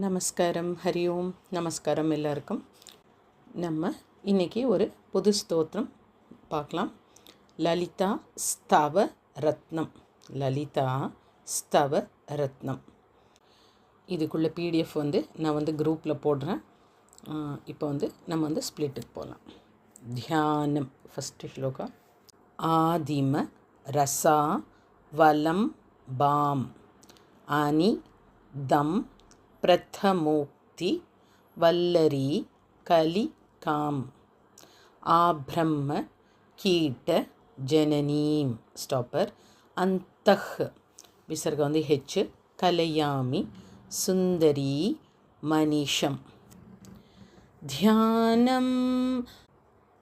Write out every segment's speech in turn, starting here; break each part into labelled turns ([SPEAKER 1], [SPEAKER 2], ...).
[SPEAKER 1] நமஸ்காரம், ஹரி ஓம். நமஸ்காரம் எல்லாருக்கும். நம்ம இன்றைக்கி ஒரு புது ஸ்தோத்திரம் பார்க்கலாம். லலிதா ஸ்தவ ரத்னம். லலிதா ஸ்தவ ரத்னம். இதுக்குள்ள பிடிஎஃப் நான் குரூப்பில் போடுறேன். இப்போ நம்ம ஸ்ப்ளிட்டுக்கு போகலாம். தியானம். ஃபஸ்ட்டு ஸ்லோகா. ஆதிம ரசா வலம் பாம் அனி தம் பிரதமோக்தி வல்லரி கலிகாம் ஆப்ரம்ம கீட்ட ஜனனீம். ஸ்டாப்பர். அந்தஹ் விசர்க ஹெச் கலையாமி சுந்தரி மனிஷம். தியானம்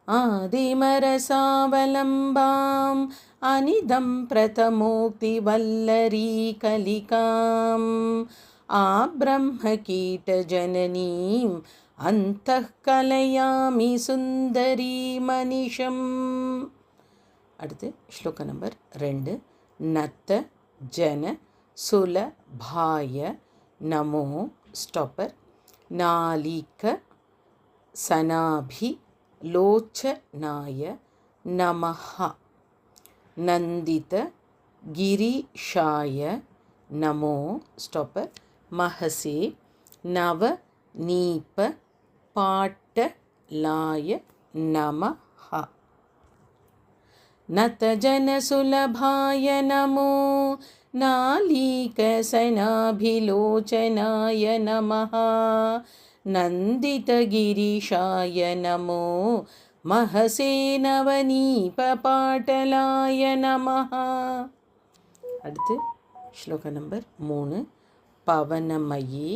[SPEAKER 1] ஆதிமரசாவலம்பாம் அனிதம் பிரதமோக்தி வல்லரி கலிகாம் ஆப்ரம்ம கீட்ட ஜனனீம் அந்தஹ் கலையாமி சுந்தரி மனிஷம். அடுத்து ஸ்லோக நம்பர் 2. நத்த ஜன சுலபாய நமோ. ஸ்டாப்பர். நாலிக சனாபி லோச்சனாய நமஹ. நந்தித கிரிஷாய நமோ. ஸ்டாப்பர். மஹசே நவ நீப பாட்டலாய நமஹ. நத ஜன சுலபாய நமோ. நாலிகசனாபிலோச்சனாய நமஹ. நந்தித கிரிஷாய நமோ. மஹசே நவநீப பாட்டலாய நமஹ. அடுத்து ஸ்லோக நம்பர் 3. பவனமயி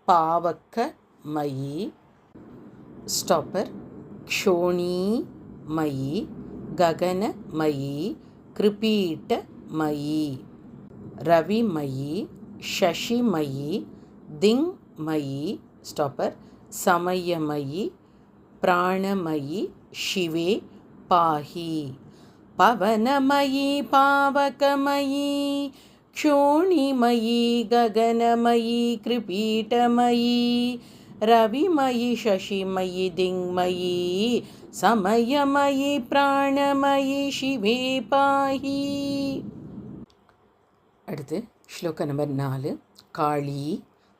[SPEAKER 1] பாவக்கமயி. ஸ்டாப்பர். க்ஷோணீமயி ககனமயி கிருபீட்டமயி. ரவிமயி ஷஷிமயி திங்மயி. ஸ்டாப்பர். சமயமயி பிராணமயி சிவே பாஹி. பவனமயி பாவகமயி க்ஷோணிமயி ககனமயி கிருபீட்டமயி. ரவிமயி ஷஷிமயி திங்மயி சமயமயி பிராணமயி சிவே பாஹி. அடுத்து ஸ்லோக நம்பர் 4. காளி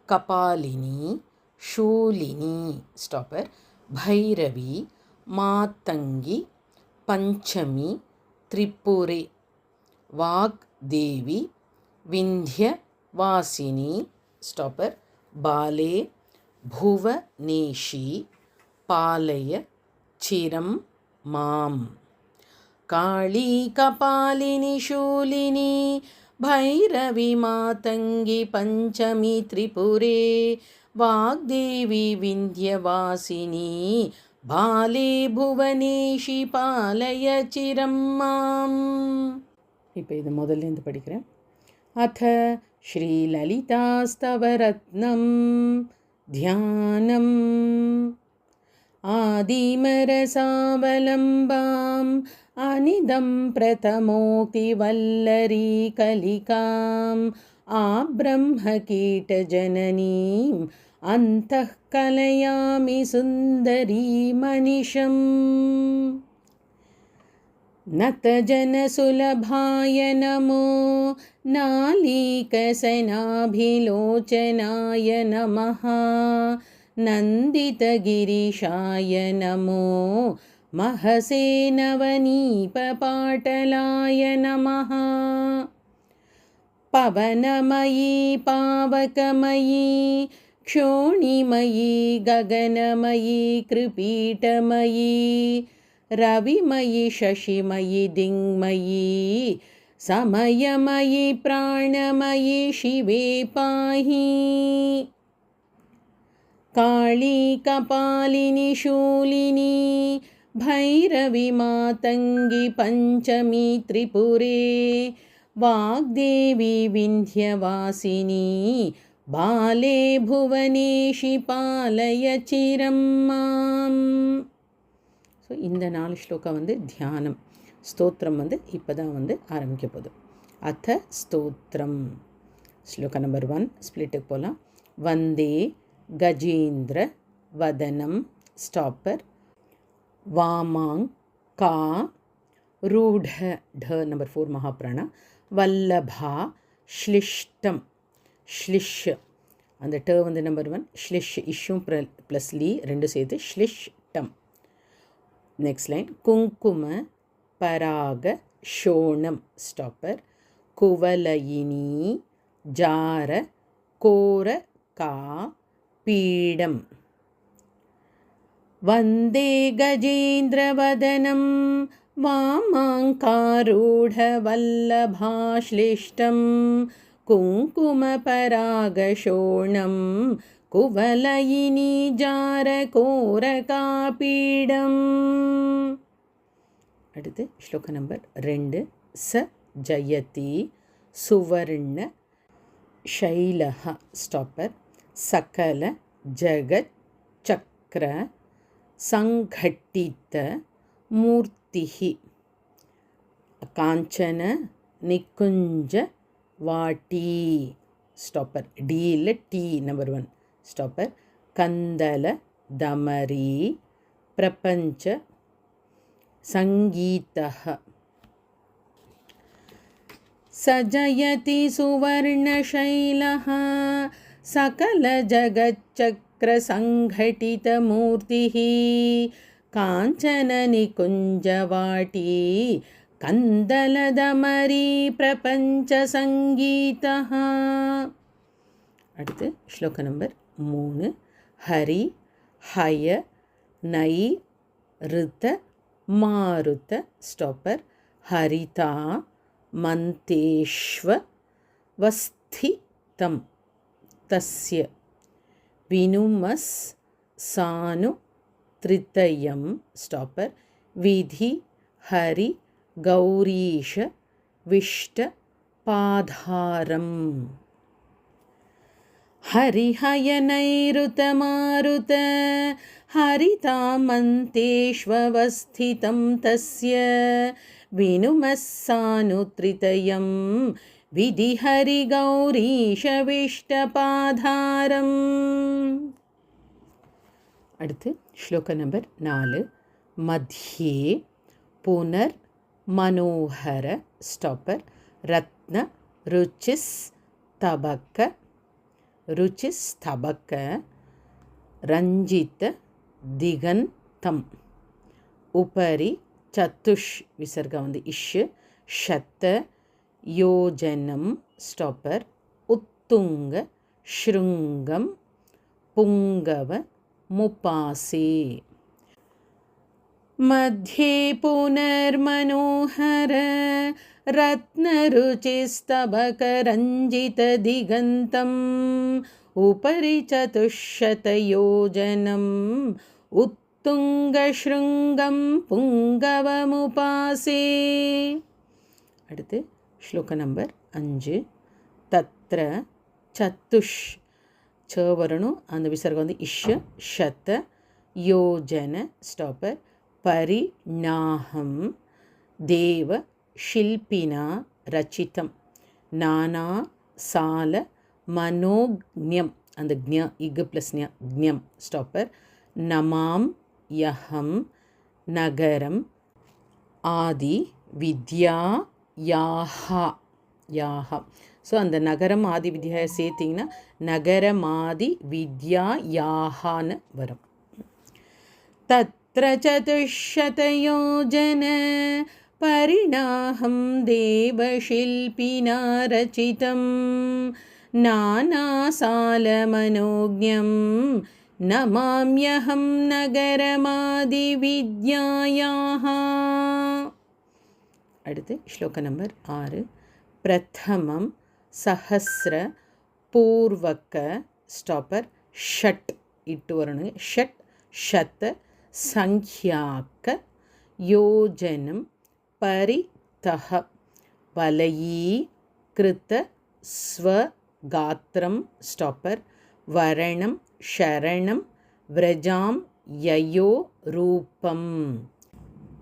[SPEAKER 1] கபாலினி ஷூலினி. ஸ்டாப்பர். பைரவி மாதங்கி பஞ்சமி திரிபுரே. வாக்தேவி விந்தியவாசினி. ஸ்டாப்பர். பாலே புவனேஷி பாலய சிரம் மாம். காளி கபாலினி ஷூலினி பைரவி மாதங்கி பஞ்சமி திரிபுரே. வாக்தேவி விந்தியவாசினி பாலே புவனேஷி பாலய சிரம் மாம். இப்போ இது முதல்லேருந்து படிக்கிறேன். அத ஸ்ரீ லலிதாஸ்தவ ரத்னம் தியானம். ஆதிமரசாவலம்பாம் அனிதம் பிரதமோக்தி வல்லரி கலிகாம் ஆப்ரம்ம கீட்ட ஜனனீம் அந்தஹ் கலையாமி சுந்தரி மனிஷம். நத ஜன சுலபாய நமோ. நாலிகசனாபிலோச்சனாய நமஹ. நந்தித கிரிஷாய நமோ. மஹசே நவநீப பாட்டலாய நமஹ. பவனமயி பாவகமயி க்ஷோணிமயி ககனமயி கிருபீட்டமயி. ரவிமயி ஷஷிமயி திங்மயி சமயமயி பிராணமயி சிவே பாஹி. காளி கபாலினி ஷூலினி பைரவி மாதங்கி பஞ்சமி திரிபுரே. வாக்தேவி விந்தியவாசினி பாலே புவனேஷி பாலய சிரம் மாம். ஸோ இந்த 4 ஸ்லோகம் தியானம். ஸ்தோத்திரம் இப்போ தான் ஆரம்பிக்க போகுது. அத்த ஸ்தோத்திரம். ஸ்லோக நம்பர் 1 ஸ்ப்ளிட்டுக்கு போகலாம். वन्दे गजेन्द्र वदनं स्टॉपर वामां का रूढ़ ढ नंबर 4 महाप्राणा वल्लभा श्लिष्टम श्लिश அந்த ட வந்து நம்பர் 1 ஸ்லிஷ் இஷ்யும் ப்ளஸ் லீ ரெண்டு சேர்த்து ஸ்லிஷ்டம். நெக்ஸ்ட் லைன் குங்கும பராக ஷோணம் ஸ்டாப்பர் குவலயினி ஜார கோர கா பீடம் वन्दे गजेन्द्रवदनं वामाङ्कारूढवल्लभाश्लिष्टं कुङ्कुमपरागशोणं कुवलयिनीजारकोरकापीडम्. அடுத்து ஸ்லோக நம்பர் 2 स जयति सुवर्ण शैलः स्टॉपर सकल जगत् चक्र संघटित मूर्तिः कांचन निकुंज वाटी स्टॉपर डी इल्ल टी नंबर 1 स्टॉपर कंदल दमरी प्रपंच संगीतः सजयति सुवर्णशैलः सकल जगच्चक्रसङ्घटितमूर्तिः काञ्चननिकुञ्जवाटी कन्दलदमरी प्रपञ्चसङ्गीतः. அடுத்து ஸ்லோக நம்பர் 3 ஹரி ஹய நை ரித மாருத ஸ்டாப்பர் ஹரிதா மந்தேஷ்வ வஸ்திதம் तस्य विनुमस् सानु त्रितयं स्टॉपर विधि हरि गौरीश विष्ट पाधारम. हरिहयनैरुत मारुत हरितामन्तेष्वस्थितं तस्य विनुमस्सानु त्रितयं विधि हरि गौरीश विष्टपाधारम. அடுத்து ஸ்லோக நம்பர் 4 மத்தியே புனர் மனோஹர ஸ்டாப்பர் ரத்ன ருச்சிஸ் தபக்க ரஞ்சித திகந்தம் உபரி சத்துஷ் விசர்க வந்து இஷ் ஷத்த யோஜனம் ஸ்டாப்பர் உத்துங்க ஸ்ருங்கம் புங்கவ मुपासे. मध्ये पुनर्मनोहर रत्नरुचिस्तबकरञ्जितदिगन्तम् उपरि चतुश्शतयोजनम् उत्तुङ्गशृङ्गं पुङ्गवमुपासे. அடுத்து ஸ்லோக நம்பர் 5 தத்ர சத்துஷ் ச வரணும் அந்த விசர்கம் வந்து இஷ் ஷத்த யோஜன ஸ்டாப்பர் பரிநாஹம் தேவ ஷில்பினா ரச்சிதம் நானா சால மனோக்ஞம் அந்த க்ஞ இக் ப்ளஸ் ஞ க்ஞம் ஸ்டாப்பர் நமாம் யஹம் நகரம் ஆதி வித்யா யாஹா யாஹா. ஸோ அந்த நகரம் ஆதி வித்யா சேர்த்திங்கன்னா நகரமாதி வித்யா யாஹான்னு வரும். தத்ர சதுஷ்சதயோஜன பரிணாஹம் தேவஷில்பினா ரச்சிதம் நானாசாலமனோக்ஞம் நமாம்யஹம் நகரமாதி வித்யாயாஹா. அடுத்து ஸ்லோக நம்பர் 6 பிரதமம் சஹஸ்ர பூர்வக ஸ்டாப்பர் ஷட் இட்டு வரணுங்க ஷட் ஷத சங்க்யாக்க யோஜனம் பரிதஹ வலயீ கிருத ஸ்வகாத்ரம் ஸ்டாப்பர் வரணம் ஷரணம் व्रजाम ययो रूपम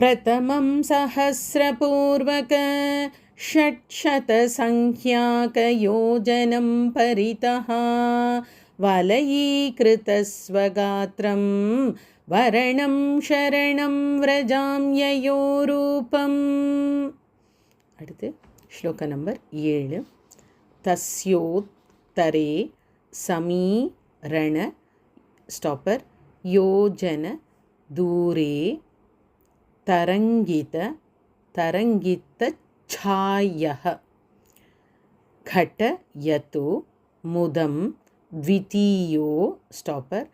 [SPEAKER 1] प्रथमं सहस्रपूर्वक षट्शतसंख्याकयोजनं परितः वलयीकृतस्वगात्रं वरणं शरणं व्रजां ययो रूपम्. அடுத்து ஸ்லோக நம்பர் 7. தஸ்யோத்தரே சமீரண ஸ்டாப்பர் யோஜன தூரே तरङ्गितच्छायः घटयतु मुदं द्वितीयो स्टापर्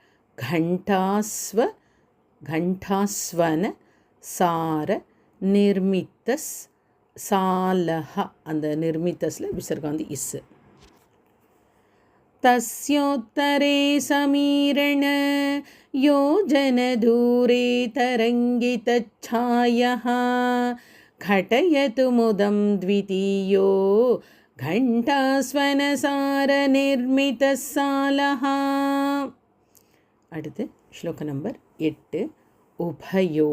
[SPEAKER 1] घण्टास्वन सार निर्मितस् सालः அந்த நிர்மித்தஸ்ல விசர்கம் வந்து இஸ். तस्योत्तरे समीरण योजनदूरे तरङ्गितच्छायः घटयतु मुदं द्वितीयो घण्टास्वनसारनिर्मितस्सालः. அடுத்து ஸ்லோக நம்பர் 8. உபயோ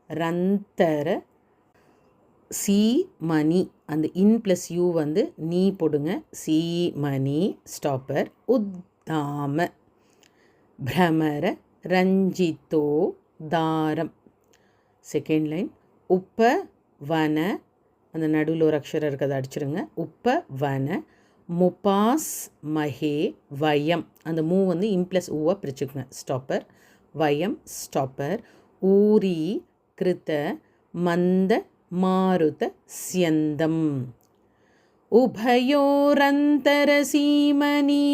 [SPEAKER 1] ரந்தர சி மணி அந்த இன் ப்ளஸ் யூ வந்து நீ போடுங்க. சி மணி ஸ்டாப்பர் உத்தாம பிரமர ரஞ்சித்தோ தாரம். செகண்ட் லைன் உப்ப வன அந்த நடுவில் ஒரு அக்ஷரம் இருக்கிறத அடிச்சிருங்க. உப்ப வன முபாஸ் மகே வயம் அந்த மூ வந்து இன் ப்ளஸ் ஊவை பிரிச்சுக்குங்க. ஸ்டாப்பர் வயம் ஸ்டாப்பர் ஊரி கிருத்த மந்த மாருத ஸ்யந்தம். உபயோரந்தரசீமணி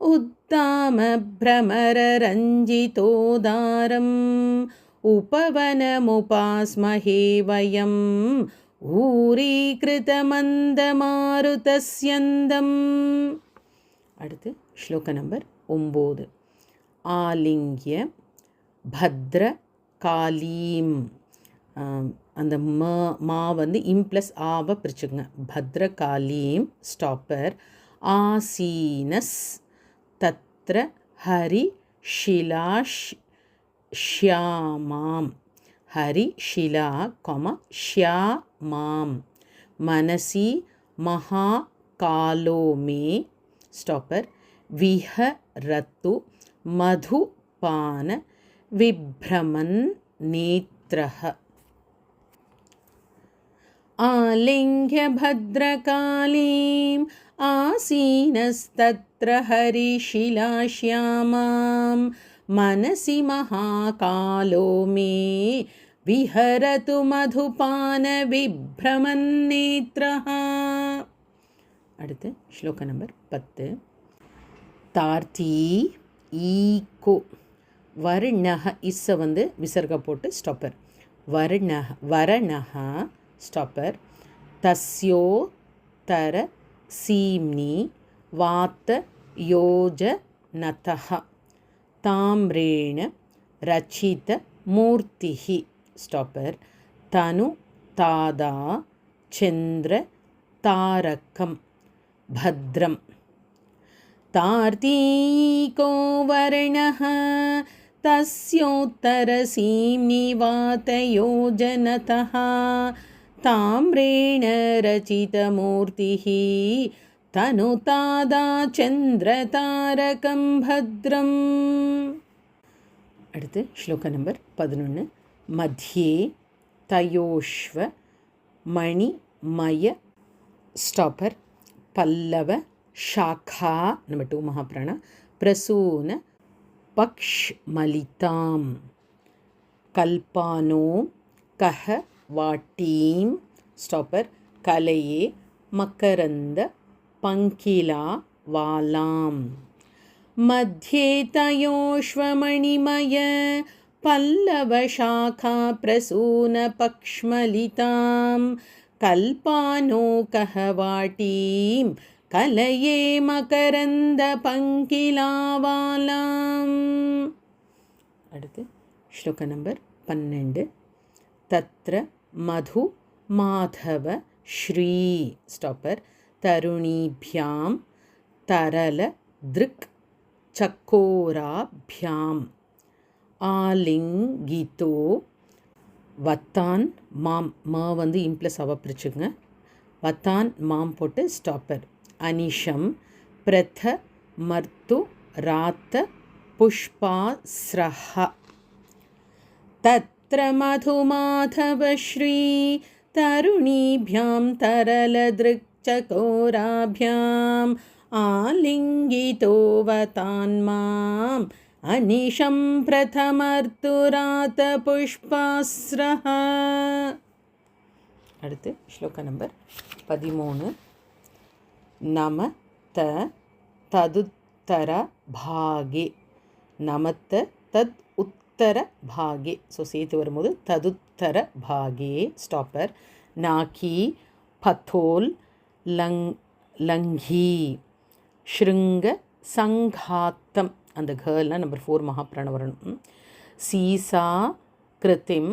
[SPEAKER 1] உத்தாம பிரமர ரஞ்சிதோதாரம் உபவனமுபாஸ்மஹே வயம் ஊரீகிருத மந்த மாருதஸ்யந்தம். அடுத்து ஸ்லோக நம்பர் 9. ஆலிங்ய பத்ர காலீம் அந்த மா வந்து இம் ப்ளஸ் ஆவை பிரிச்சுக்குங்க. பத்ரகாலீம் ஸ்டாப்பர் ஆசீனஸ் தத்ர ஹரி ஷிலாஷ் ஷ்யாமாம் ஹரி ஷிலா ஷ்யாமாம் மனசி மகா காலோ மே ஸ்டாப்பர் விஹரத்து மதுபான விப்ரமன் நேத்ரஹ. आलिङ्ग्य भद्रकालीम् आसीनस्तत्र हरिशिलाश्यामां मनसि महाकालो मे विहरतु मधुपानविभ्रमन्नेत्रः. அடுத்து ஸ்லோக நம்பர் 10. தார்த்தி ஈகோ வர்ணஹ இஸ்ஸை வந்து விசர்க போட்டு ஸ்டாப்பர் வரணஹ ஸ்டாப்பர் தஸ்யோ தர சீம்னி வாத்த யோஜ நதஹ தாம்ரேண ரச்சித மூர்த்திஹி ஸ்டாப்பர் தனு தாதா சந்திர தாரகம் பத்ரம். தார்த்தீகோ வர்ணஹ தஸ்யோத்தர சீம்னி வாத்த யோஜனதஹ தாம்ரேண ரச்சிதமூர்த்திः தனுதாதா சந்திரதாரகம் பத்ரம். அடுத்து ஸ்லோக நம்பர் 11. மத்தியே தயோஷ்வ மணிமய ஸ்டாப்பர் பல்லவ ஷாக்கா நம்பர் 2 மகாபிராணா பிரசூன பக்ஷ்மலிதாம் கல்பானோ கஹ வாட்டீம் ஸ்டாப்பர் கலையே மக்கரந்த பங்கிலா வாலாம். மத்தியே தயோஷ்வமணிமய பல்லவ ஷாக்கா பிரசூன பக்ஷ்மலிதாம் கல்பானோ கஹ வாட்டீம் கலையே மகரந்த பங்கிலாவாலாம். அடுத்து ஸ்லோக நம்பர் 12. தத்ர மது மாதவ ஸ்ரீ ஸ்டாப்பர் தருணீபியாம் தரல திருக் சக்கோராபியாம் ஆலிங்கிதோ வத்தான் மாம் மா வந்து இம்ப்ளஸ் அவ பிரிச்சுங்க. வத்தான் மாம் போட்டு ஸ்டாப்பர் அனிஷம் பிரத மர்த்து ராத்த புஷ்பாஸ்ரஹ தத்ர மதுமாதவஸ்ரீ தருணீப்யாம் தரலத்ருக்சகோராப்யாம் ஆலிங்கிதோவதான்மாம் அனிஷம் பிரதமர்த்துராத புஷ்பாஸ்ரஹ. அடுத்து ஸ்லோக நம்பர் 13. நமத்த ததுத்தர பாகே. நமத்த தத் உத்தர பாகே. ஸோ சேர்த்து வரும்போது ததுத்தர பாகே ஸ்டாப்பர். நாக்கி பத்தோல் லங்கி ஸ்ருங்க சங்காத்தம். அந்த கேர்லாம் நம்பர் 4 மகாபிராணம் வரணும். சீசா கிருத்திம்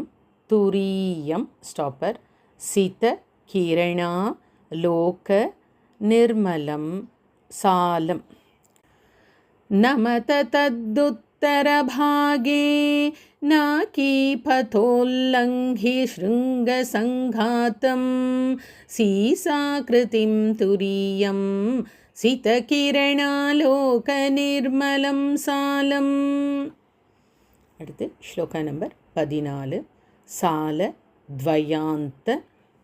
[SPEAKER 1] துரியம் ஸ்டாப்பர். சித கிரணா லோக நிர்மலம் சாலம். நமத தத்துத்தரபாகே நாக்கி பதோல்லங்கி ஸ்ருங்க சங்காத்தம் சீசாகிருதிம் துரியம் சித கிரணா லோக நிர்மலம் சாலம். அடுத்து ஸ்லோகா நம்பர் 14. சால துவயாந்த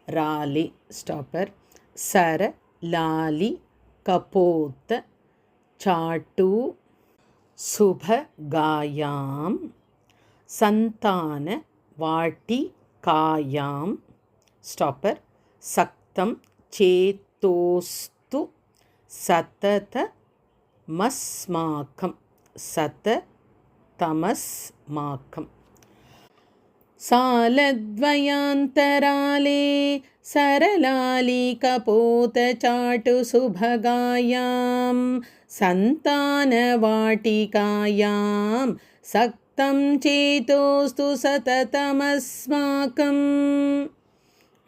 [SPEAKER 1] ராலி ஸ்டாப்பர். சர லாலி கபோத்த சாட்டு சுபகாயாம் சந்தான வாட்டி காயாம் ஸ்டாப்பர். சக்தம் சேத்தோஸ்து சதத மஸ்மாக்கம் சததமஸ்மாக்கம். சாலத்வயாந்தராலே சரலாலி கபோத சாட்டு சுபகாயாம் சந்தானவாட்டிகாயாம் சக்தம் சேதோஸ்து சததமஸ்மாக்கம்.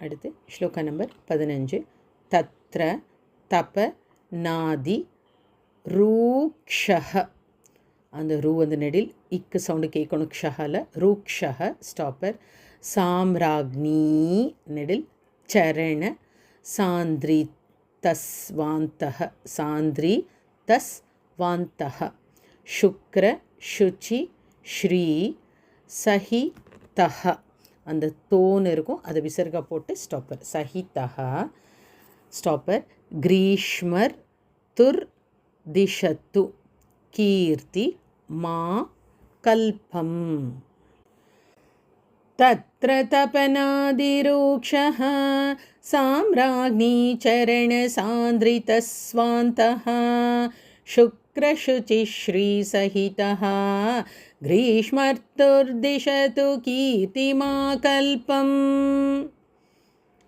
[SPEAKER 1] அடுத்து ஸ்லோகா நம்பர் 15. தத்ர தப நாதி ரூக்ஷஹ. அந்த ரூ வந்து நெடில் இக்கு சவுண்டு கேட்கணும். க்ஷஹல ரூக்ஷஹ ஸ்டாப்பர். சாம்ராக்னி நெடில் சரண சாந்திரி தஸ்வாந்தஹ சாந்திரி தஸ்வாந்தஹ. சுக்ர சுச்சி ஸ்ரீ சஹிதஹ. அந்த தோன்னு இருக்கும், அதை விசர்கா போட்டு ஸ்டாப்பர். சஹிதஹ ஸ்டாப்பர். கிரீஷ்மர் துர் திஷத்து கீர்த்தி மா கல்பம். தத்ர தபனாதிரூக்ஷஹ சாம்ராக்னி சரண சாந்திரி தஸ்வாந்தஹ சுக்ரசுச்சி ஸ்ரீ சஹிதஹ கிரீஷ்மர்த்துர்திஷது கீர்த்தி மா கல்பம்.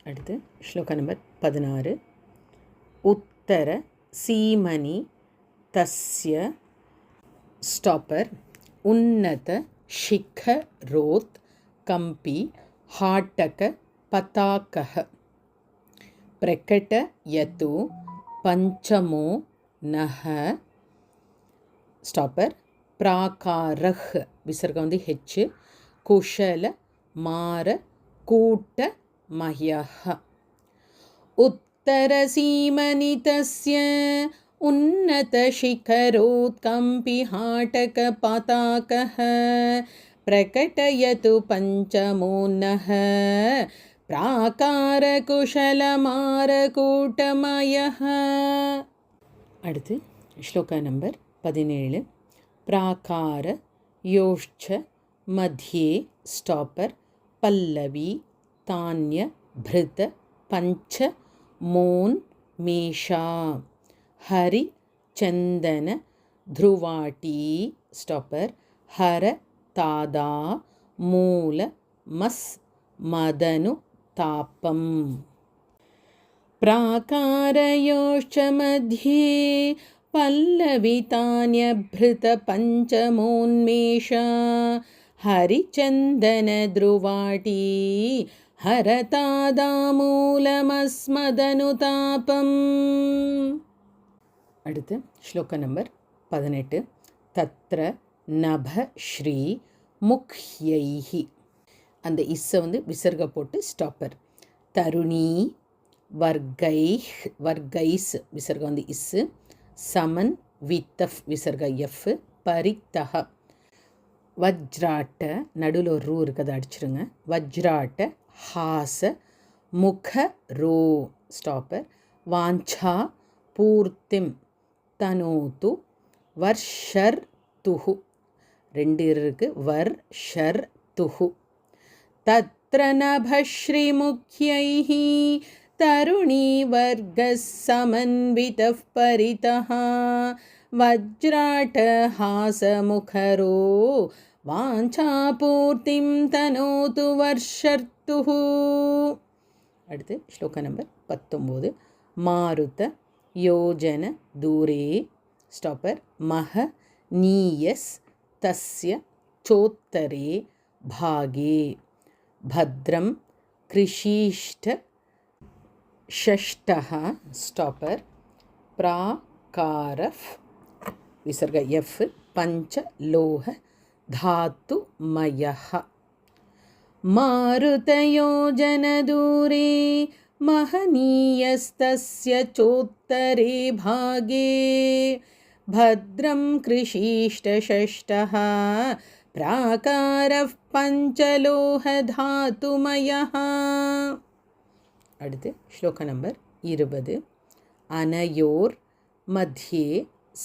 [SPEAKER 1] அடுத்து ஸ்லோகா நம்பர் 16. உத்தர சீமனி தஸ்ய ஸ்டாப்பர். உன்னத ஷிகரோத் கம்பி ஹாட்டக பதாகஹ பிரகடயது பஞ்சமோ நஹ ஸ்டாப்பர். பிராகாரஹ் விசர்கம் வந்து ஹெச். குஷல மார கூட்ட மஹ்யஹ. உத்தர சீமனி தஸ்ய உன்னத ஷிகரோத்கம்பி ஹாட்டக பதாகஹ பிரகடயது பஞ்சமோன்னஹ பிராகார குஷல மார கூட்டமயஹ. அடுத்து ஸ்லோகா நம்பர் 17. பிராகார யோஷ்ச மத்யே ஸ்டாப்பர். பல்லவி தானிய பிருத பஞ்ச மோன் மேஷா ஹரி சந்தன த்ருவாட்டி ஸ்டாப்பர். ஹர தாதா மூல மஸ் மதனு தாப்பம். பிராகாரயோஷ்ச மத்யே பல்லவி தானியப்ருத பஞ்சமோன்மேஷா ஹரிச்சந்தன த்ருவாட்டி ஹரதாதா மூலமஸ்மதனு தாபம். அடுத்து ஸ்லோக நம்பர் 18. தத்ர நப ஸ்ரீ முக்யைஹி. அந்த இஸ்ஸை வந்து விசர்க போட்டு ஸ்டாப்பர். தருணி வர்கைஸ் விசர்கம் வந்து இஸ்ஸு. சமன் வித்தஃப் விசர்க எஃப் பரித்தஹ. வஜ்ராட்ட நடுவில் ஒரு ரூ இருக்குது, அடிச்சிருங்க. வஜ்ராட்ட ஹாச முக ரோ ஸ்டாப்பர். வாஞ்சா பூர்த்திம் தனோது வர்ஷர் துஹு. 2 இருக்குது. வர்ஷர் துஹு. தத்ர நபஸ்ரீமுக்யைஹ தருணி வர்கः சமன்விதः பரிதः வஜ்ராட்ட ஹாசமுகரோ வாஞ்சாபூர்த்திம் தனோது வர்ஷர்த்துஹு. அடுத்து ஸ்லோக நம்பர் 19. மாருத யோஜன தூரே ஸ்டாப்பர் மஹ நீயஸ் தஸ்ய சோத்தரே பாகே பத்ரம் கிருஷீஷ்ட ஷஷ்டஹ ஸ்டாப்பர் பிராகாரஃப் விசர்க எஃப் பஞ்சலோக தாத்துமயஹ. மாருதயோஜனதூரே மஹனீயஸ்தஸ்ய சோத்தரே பாகே भद्रं कृषीष्टषष्टः प्राकारः पञ्चलोहधातुमयः. அடுத்து ஸ்லோக நம்பர் 20. அனயோர் மத்தியே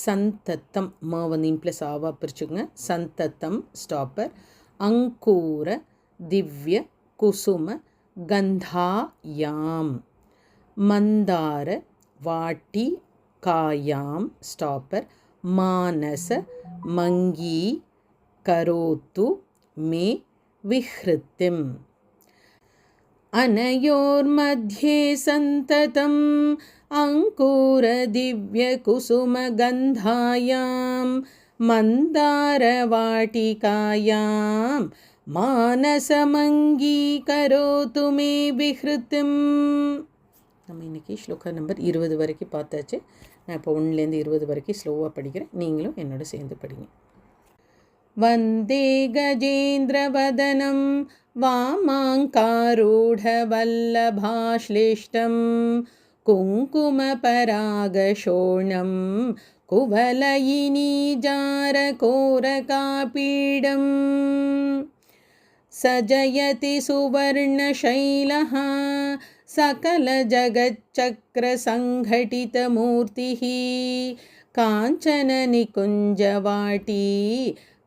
[SPEAKER 1] சந்தத்தம் ம வந்து இம்ப்ளஸ் ஆவா பிரிச்சுங்க. சந்தத்தம் ஸ்டாப்பர் அங்கூர திவ்ய குசும கந்தாயாம் மந்தார வாட்டி காயாம் ஸ்டாப்பர் மானச மங்கீ கரோத்து மே விஹ்ருத்திம். அனயோர் மத்தியே சந்ததம் அங்கூர திவ்ய குசும கந்தாயாம் மந்தார வாட்டிகாயாம் மானச மங்கீ கரோத்து மே விஹ்ருத்திம். நம்ம இன்றைக்கி ஸ்லோகா நம்பர் 20 வரைக்கும் பார்த்தாச்சு. நான் இப்போ 1லேருந்து 20 வரைக்கும் ஸ்லோவாக படிக்கிறேன், நீங்களும் என்னோட சேர்ந்து படிங்க. வந்தே கஜேந்திரவதனம் வாமாங்காரூಢவல்லபாश्लिष्टं குங்குமபராகசோணம் குவலயினீஜாரகோரகாபீடம் சஜயதி சுவர்ணசைலः सकलजगच्चक्रसङ्घटितमूर्तिः काञ्चननिकुञ्जवाटी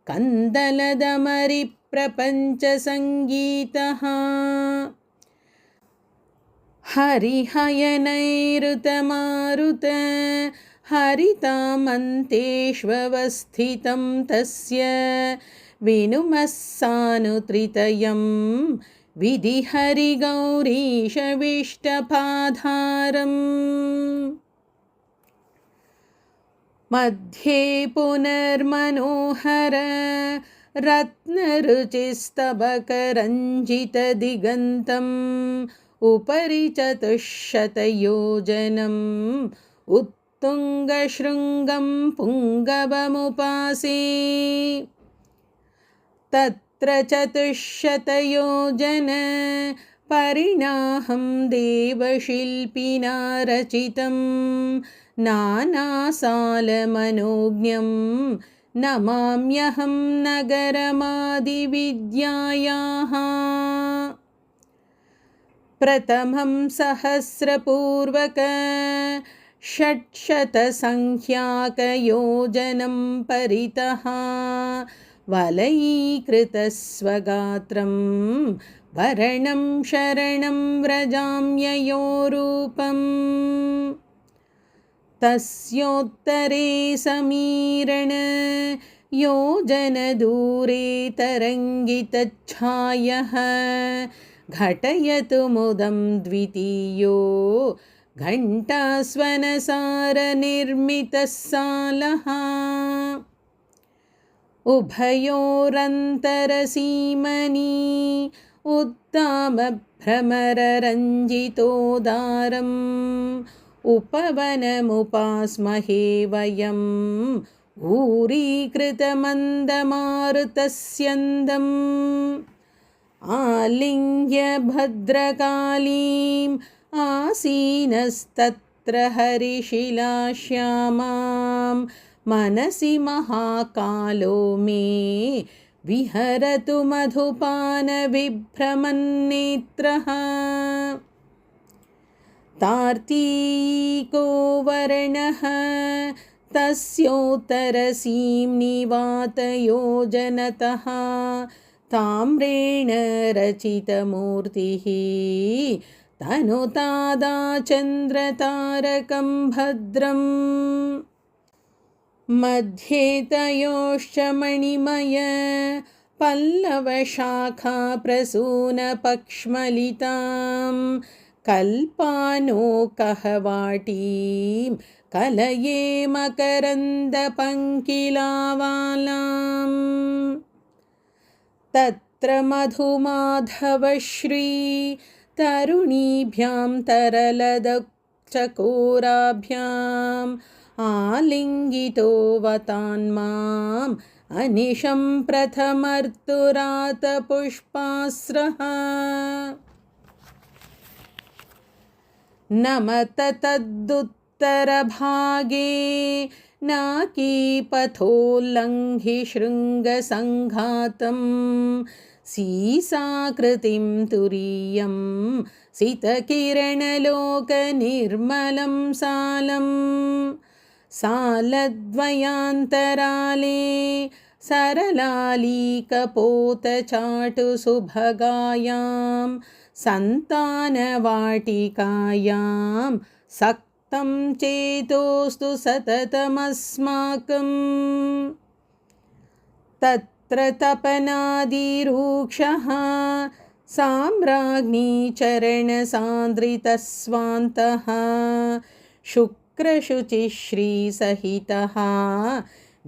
[SPEAKER 1] कन्दलदमरिप्रपञ्चसङ्गीतः हरिहयनैरुतमारुत हरितामन्तेष्वस्थितं तस्य विनुमस्सानुत्रितयं विधिहरिगौरीशविष्टपाधारम् मध्ये पुनर्मनोहर रत्नरुचिस्तबकरञ्जितदिगन्तम् उपरि चतुश्शतयोजनम् उत्तुङ्गशृङ्गं पुङ्गवमुपासे तत्र चतुश्शतयोजन परिणाहं देवशिल्पिना रचितं नानासालमनोज्ञं नमाम्यहं नगरमादिविद्यायाः प्रथमं सहस्रपूर्वक षट्शतसङ्ख्याकयोजनं परितः वलयीकृतस्वगात्रं वरणं शरणं व्रजाम्ययोरूपम् तस्योत्तरे समीरण योजनदूरे तरङ्गितच्छायः घटयतु मुदं द्वितीयो घण्टास्वनसारनिर्मितः सालः उभयोरन्तरसीमनी उत्तामभ्रमररञ्जितोदारम् उपवनमुपास्महे वयं ऊरीकृतमन्दमारुतस्यन्दम् आलिङ्ग्य भद्रकालीम् आसीनस्तत्र हरिशिलाश्यामां मनसि महाकालो मे विहरतु मधुपानविभ्रमन्नेत्रः तार्तीको वर्णः तस्योत्तरसीं निवातयोजनतः ताम्रेण रचितमूर्तिः तनुतादा चन्द्रतारकं भद्रम् मध्ये तयोश्च मणिमय पल्लवशाखा प्रसूनपक्ष्मलितां कल्पानोकहवाटीं कलये मकरन्दपङ्किलावालाम् तत्र मधुमाधवश्री तरुणीभ्यां तरलदक्षकोराभ्याम् आलिङ्गितो वतान्माम् अनिशं प्रथमर्तुरातपुष्पास्रः नमत तदुत्तरभागे नाकीपथोल्लङ्घि शृङ्गसङ्घातं सीसाकृतिं तुरीयं सितकिरणलोकनिर्मलं सालम् सालद्वयान्तराले सरलालीकपोतचाटुसुभगायां सन्तानवाटिकायां सक्तं चेतोस्तु सततमस्माकम् तत्र तपनादिरूक्षः साम्राज्ञी चरणसान्द्रितस्वान्तः शुक्रशुचिश्रीसहितः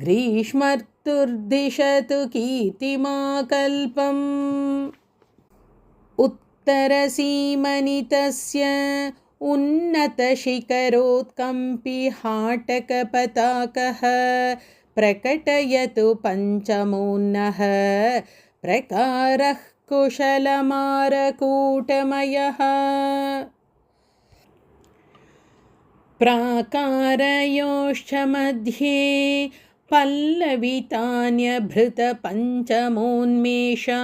[SPEAKER 1] ग्रीष्मर्तुर्दिशतु कीर्तिमाकल्पम् उत्तरसीमनितस्य उन्नतशिखरोत्कम्पि हाटकपताकः प्रकटयतु पञ्चमोन्नः प्रकारः कुशलमारकूटमयः प्राकारयोश्च मध्ये पल्लवितान्यभृतपञ्चमोन्मेषा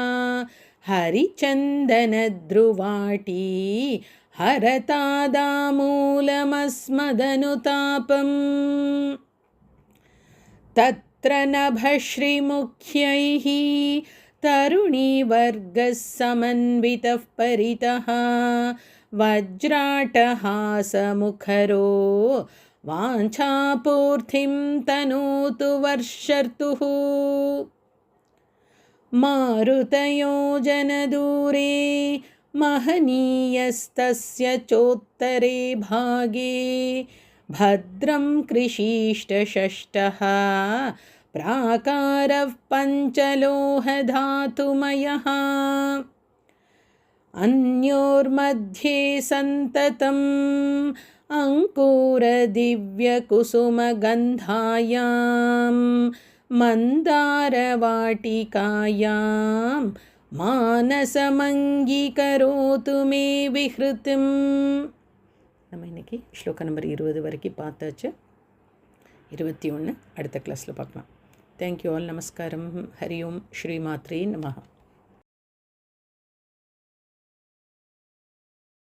[SPEAKER 1] हरिचन्दनध्रुवाटी हरतादामूलमस्मदनुतापम् तत्र नभश्रीमुख्यैः तरुणीवर्गः समन्वितः परितः वज्राटहासमुखरो वाञ्छापूर्तिं तनोतु वर्षर्तुः मारुतयोजनदूरे महनीयस्तस्य चोत्तरे भागे भद्रं कृषीष्टषष्ठः प्राकारः पञ्चलोहधातुमयः अन्योर्मध्ये सन्ततम् अङ्कुरदिव्यकुसुमगन्धायां मन्दारवाटिकायां मानसमङ्गीकरोतु मे विहृतिम्. நம்ம இன்றைக்கி ஸ்லோகம் நம்பர் 20 வரைக்கும் பார்த்தாச்சு. 21 அடுத்த கிளாஸில் பார்க்கலாம். Thank you all. நமஸ்காரம். ஹரி ஓம். ஸ்ரீ மாத்ரே நமஹ.